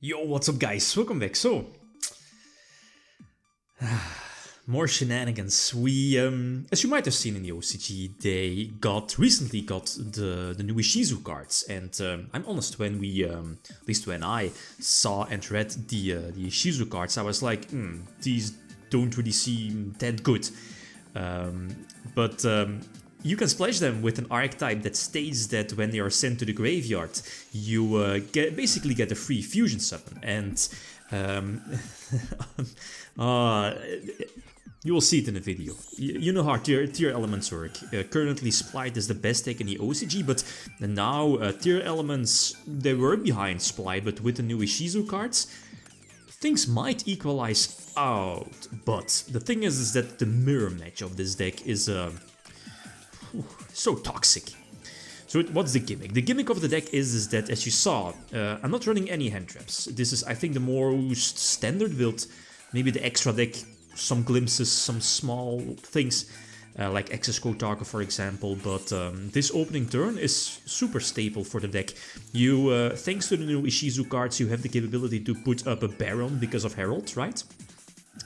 Yo, what's up guys? Welcome back. So, more shenanigans. We, as you might have seen in the OCG, they recently got the new Ishizu cards, and I'm honest, when we, at least when I saw and read the Ishizu cards, I was like, these don't really seem that good. But you can splash them with an archetype that states that when they are sent to the graveyard, you basically get a free fusion summon, and you will see it in the video. You know how Tearalaments work. Currently SPLIGHT is the best deck in the OCG, but now Tearalaments, they were behind SPLIGHT, but with the new Ishizu cards, things might equalize out. But the thing is that the mirror match of this deck is so toxic. So what's the gimmick? The gimmick of the deck is that, as you saw, I'm not running any hand traps. This is, I think, the most standard build. Maybe the extra deck, some glimpses, some small things, like Access Code Target, for example. But this opening turn is super staple for the deck. You, thanks to the new Ishizu cards, you have the capability to put up a Baron because of Herald, right?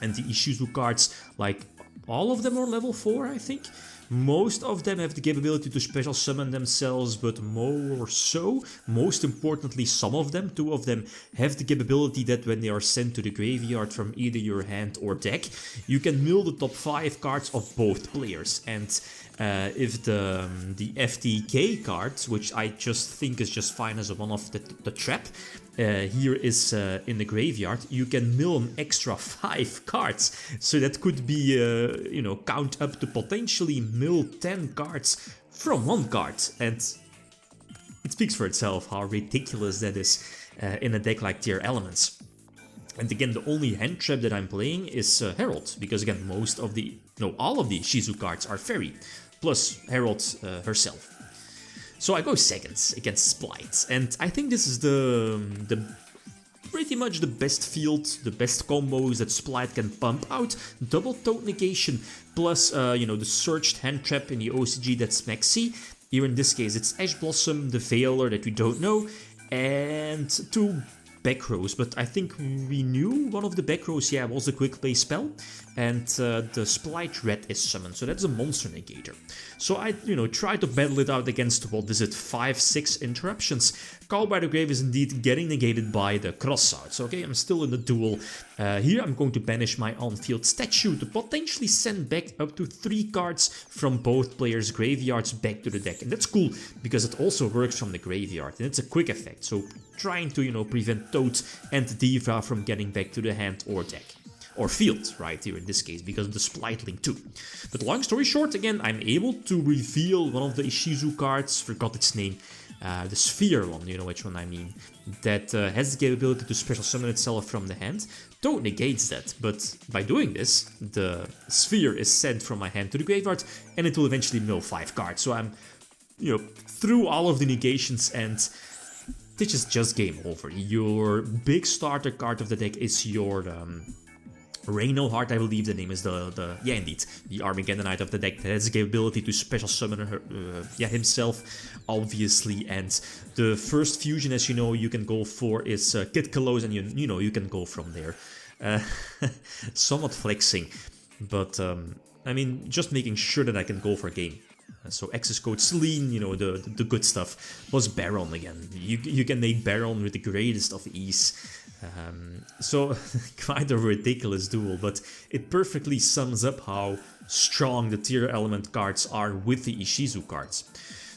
And the Ishizu cards, like all of them are level 4, I think. Most of them have the capability to special summon themselves, but most importantly, some of them, 2 of them, have the capability that when they are sent to the graveyard from either your hand or deck, you can mill the top 5 cards of both players. And if the FTK card, which I just think is just fine as a one-off, the trap, here is in the graveyard, you can mill an extra 5 cards. So that could be, you know, count up to potentially mill 10 cards from 1 card. And it speaks for itself how ridiculous that is in a deck like Tearalaments. And again, the only hand trap that I'm playing is Herald, because again, all of the Ishizu cards are fairy, plus Herald herself. So I go seconds against SPLIGHT, and I think this is pretty much the best field, the best combos that SPLIGHT can pump out. Double Toad Negation, plus you know, the searched hand trap in the OCG that's maxi. Here in this case it's Ash Blossom, the Veiler that we don't know, and 2 back rows, but I think we knew one of the back rows, yeah, was the quick play spell, and the SPLIGHT Red is summoned, so that's a monster negator. So I, you know, try to battle it out against, what is it, 5-6 interruptions. Call by the Grave is indeed getting negated by the crossouts. Okay, I'm still in the duel. Here I'm going to banish my on-field statue to potentially send back up to 3 cards from both players' graveyards back to the deck, and that's cool because it also works from the graveyard, and it's a quick effect, so trying to, you know, prevent Toad and Diva from getting back to the hand or deck. Or field, right, here in this case, because of the SPLIGHT link too. But long story short, again, I'm able to reveal one of the Ishizu cards, forgot its name, the Sphere one, you know which one I mean, that has the capability to special summon itself from the hand. Toad negates that, but by doing this, the Sphere is sent from my hand to the graveyard, and it will eventually mill 5 cards. So I'm, you know, through all of the negations, and this is just game over. Your big starter card of the deck is your Reyno Heart, I believe the name is yeah, indeed, the Armageddonite of the deck that has the capability to special summon her, yeah, himself, obviously. And the first fusion, as you know, you can go for is Kid Kalos, and you know, you can go from there. Somewhat flexing, but I mean, just making sure that I can go for a game. So access code Celine, you know, the good stuff, plus Baron again. You can make Baron with the greatest of ease. So quite a ridiculous duel, but it perfectly sums up how strong the Tearalaments cards are with the Ishizu cards.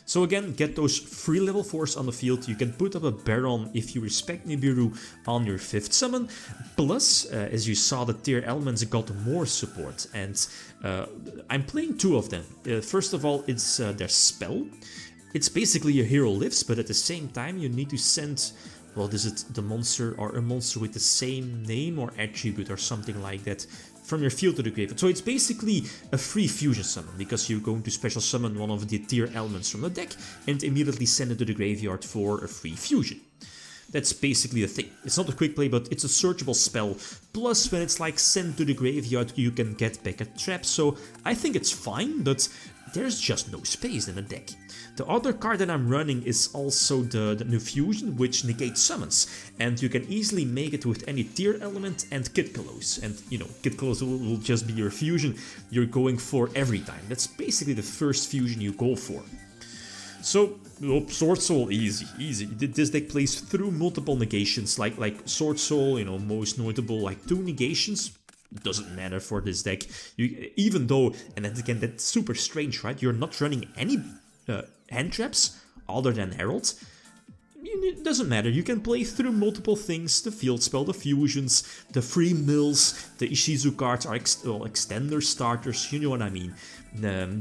So again, get those 3 level 4s on the field. You can put up a Baron if you respect Nibiru on your 5th summon. Plus, as you saw, the Tearalaments got more support, and I'm playing 2 of them. First of all, it's their spell. It's basically a hero lives, but at the same time you need to send, well, is it the monster or a monster with the same name or attribute or something like that from your field to the graveyard. So it's basically a free fusion summon, because you're going to special summon one of the Tearalaments from the deck and immediately send it to the graveyard for a free fusion. That's basically the thing. It's not a quick play, but it's a searchable spell. Plus, when it's like sent to the graveyard, you can get back a trap. So I think it's fine, but there's just no space in the deck. The other card that I'm running is also the new fusion, which negates summons, and you can easily make it with any tier element and Kid Kalos. And you know, Kid Kalos will just be your fusion you're going for every time. That's basically the first fusion you go for. So, Sword Soul, easy. This deck plays through multiple negations, like Sword Soul, you know, most notable, like 2 negations. Doesn't matter for this deck, even though, and then again, that's super strange, right? You're not running any hand traps other than Herald. It doesn't matter, you can play through multiple things, the field spell, the fusions, the free mills, the Ishizu cards are extender starters, you know what I mean.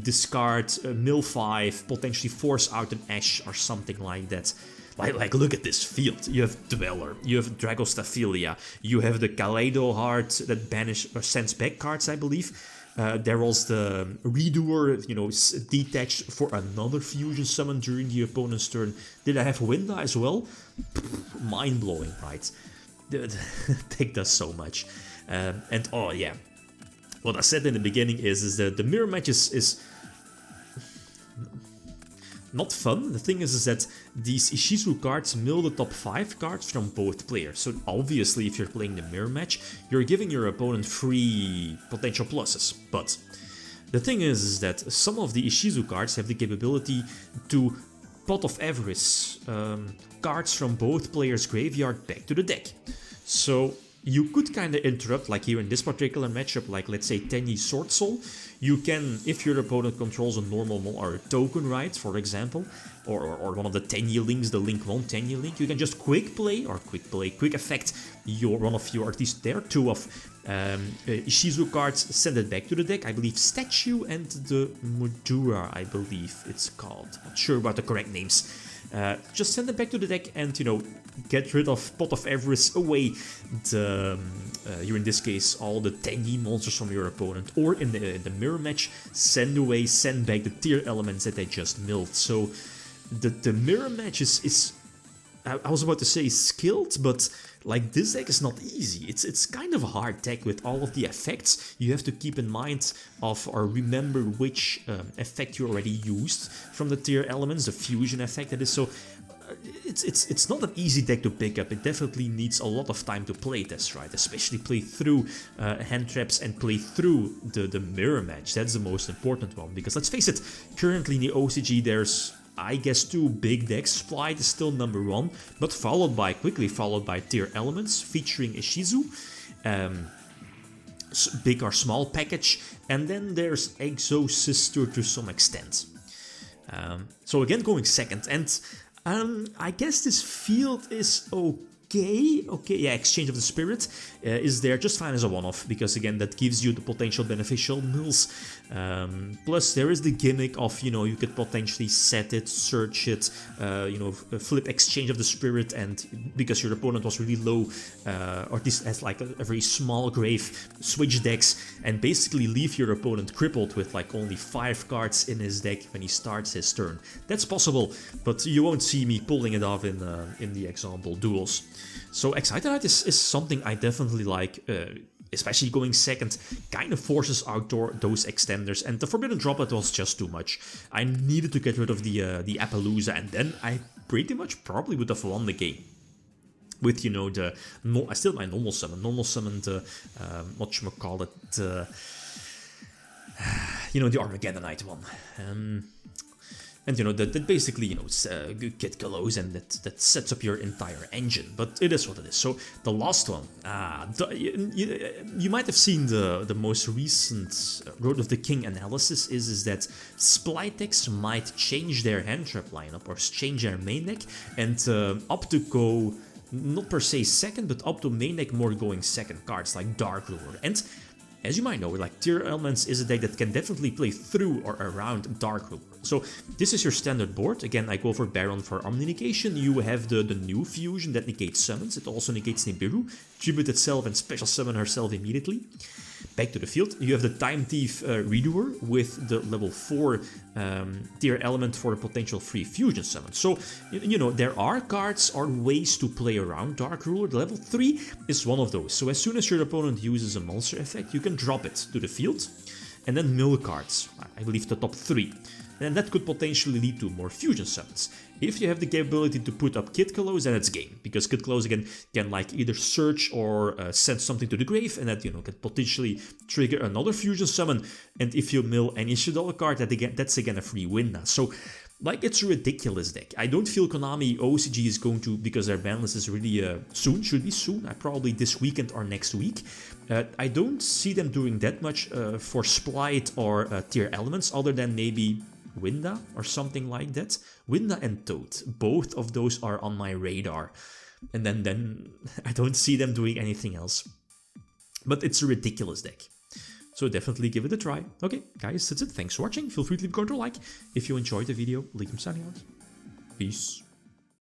Discard mill 5, potentially force out an Ash or something like that. Like look at this field. You have Dweller, you have Dragostaphilia, you have the Kaleido Heart that banish or sends back cards, I believe. There was the Redoer, you know, detached for another fusion summon during the opponent's turn. Did I have Winda as well? Mind-blowing, right? The deck does so much. And oh yeah, what I said in the beginning is that the mirror match is not fun. The thing is that these Ishizu cards mill the top 5 cards from both players. So obviously if you're playing the mirror match, you're giving your opponent 3 potential pluses. But the thing is that some of the Ishizu cards have the capability to Pot of Avarice cards from both players' graveyard back to the deck. So you could kind of interrupt, like here in this particular matchup, like let's say Tenyi Sword Soul. You can, if your opponent controls a normal or a token, right, for example, or one of the Tenyi links, the Link 1 Tenyi link, you can just quick effect one of your, or at least there are 2 of Ishizu cards, send it back to the deck. I believe Statue and the Mudura, I believe it's called. Not sure about the correct names. Just send it back to the deck and, you know, get rid of Pot of Avarice away here in this case all the Tenyi monsters from your opponent, or in the mirror match, send back the tier elements that they just milled. So the mirror match is I was about to say skilled, but like this deck is not easy. It's kind of a hard deck with all of the effects. You have to keep in mind of or remember which effect you already used from the tier elements, the fusion effect that is. So it's not an easy deck to pick up. It definitely needs a lot of time to play this, right? Especially play through hand traps and play through the mirror match. That's the most important one, because let's face it, currently in the OCG there's, I guess, 2 big decks. SPLIGHT is still number 1, but quickly followed by tier elements featuring Ishizu, big or small package, and then there's Exo Sister to some extent. So again, going second, and I guess this field is okay, yeah, Exchange of the Spirit is there just fine as a one-off, because again, that gives you the potential beneficial mills. Plus, there is the gimmick of, you know, you could potentially set it, search it, you know, flip Exchange of the Spirit, and because your opponent was really low, or at least has like a very small grave, switch decks, and basically leave your opponent crippled with like only 5 cards in his deck when he starts his turn. That's possible, but you won't see me pulling it off in the example duels. So Exciteite is something I definitely like, especially going second, kind of forces out those extenders, and the Forbidden Droplet was just too much. I needed to get rid of the Appaloosa, and then I pretty much probably would have won the game. With, you know, I still have my normal summon the, whatchamacallit, you know, the Armageddonite one. And, you know, that basically, you know, it's Kid Kalos, and that sets up your entire engine. But it is what it is. So the last one, you might have seen the most recent Road of the King analysis is that SPLIGHT decks might change their hand trap lineup or change their main deck, and up to go, not per se second, but up to main deck more going second cards like Dark Ruler. And as you might know, like Tearalaments is a deck that can definitely play through or around Dark Ruler. So this is your standard board. Again, I go for Baron for Omni Negation. You have the new fusion that negates summons. It also negates Nibiru, tribute itself and special summon herself immediately. Back to the field, you have the Time Thief Redoer with the level 4 tier element for a potential free fusion summon. So, you know, there are cards or ways to play around Dark Ruler. The level 3 is one of those. So as soon as your opponent uses a monster effect, you can drop it to the field. and then mill cards, I believe the top 3. And that could potentially lead to more fusion summons. If you have the capability to put up Kid Close, then it's game, because Kid Close again can like either search or send something to the grave, and that can potentially trigger another fusion summon. And if you mill any Ishtar card, that's again a free win. So like, it's a ridiculous deck. I don't feel Konami OCG is going to, because their ban list is really soon, should be soon, probably this weekend or next week. I don't see them doing that much for SPLIGHT or Tearalaments, other than maybe Winda or something like that. Winda and Toad, both of those are on my radar. And then I don't see them doing anything else. But it's a ridiculous deck. So definitely give it a try. Okay, guys, that's it. Thanks for watching. Feel free to leave a comment or like. If you enjoyed the video, leave them signing out. Peace.